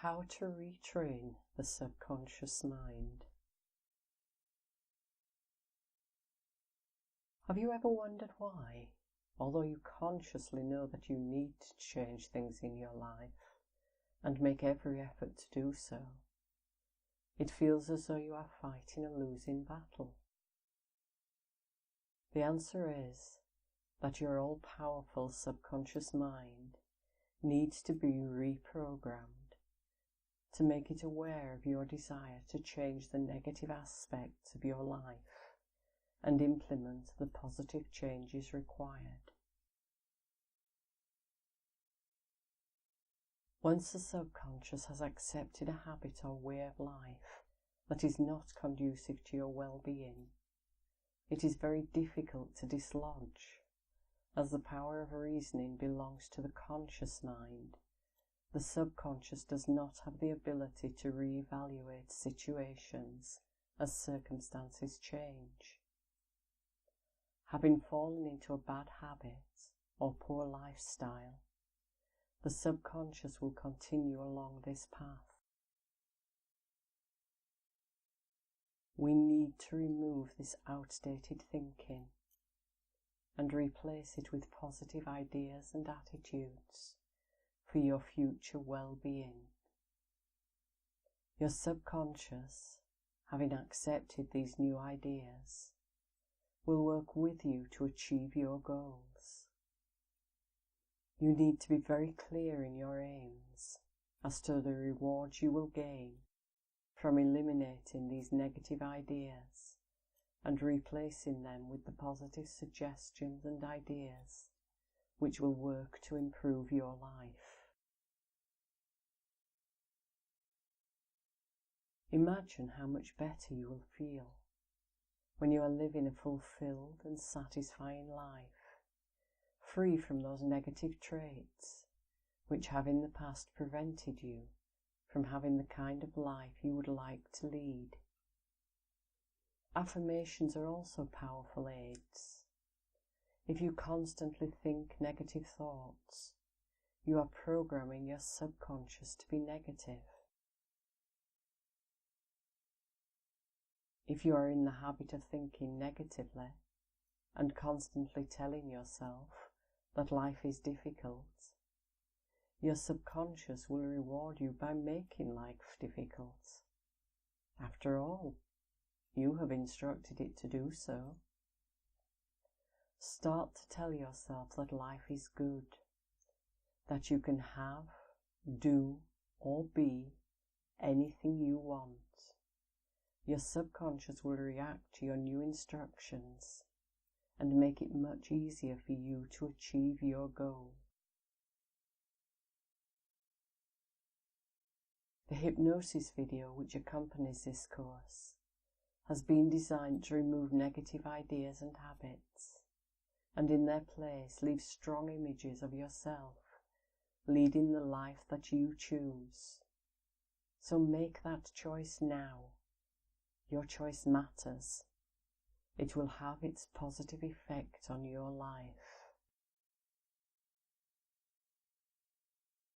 How to retrain the subconscious mind. Have you ever wondered why, although you consciously know that you need to change things in your life and make every effort to do so, it feels as though you are fighting a losing battle? The answer is that your all-powerful subconscious mind needs to be reprogrammed to make it aware of your desire to change the negative aspects of your life and implement the positive changes required. Once the subconscious has accepted a habit or way of life that is not conducive to your well-being, it is very difficult to dislodge, as the power of reasoning belongs to the conscious mind. The subconscious does not have the ability to reevaluate situations as circumstances change. Having fallen into a bad habit or poor lifestyle, the subconscious will continue along this path. We need to remove this outdated thinking and replace it with positive ideas and attitudes for your future well-being. Your subconscious, having accepted these new ideas, will work with you to achieve your goals. You need to be very clear in your aims as to the rewards you will gain from eliminating these negative ideas and replacing them with the positive suggestions and ideas which will work to improve your life. Imagine how much better you will feel when you are living a fulfilled and satisfying life, free from those negative traits which have in the past prevented you from having the kind of life you would like to lead. Affirmations are also powerful aids. If you constantly think negative thoughts, you are programming your subconscious to be negative. If you are in the habit of thinking negatively and constantly telling yourself that life is difficult, your subconscious will reward you by making life difficult. After all, you have instructed it to do so. Start to tell yourself that life is good, that you can have, do, or be anything you want. Your subconscious will react to your new instructions and make it much easier for you to achieve your goal. The hypnosis video which accompanies this course has been designed to remove negative ideas and habits, and in their place leave strong images of yourself leading the life that you choose. So make that choice now. Your choice matters. It will have its positive effect on your life.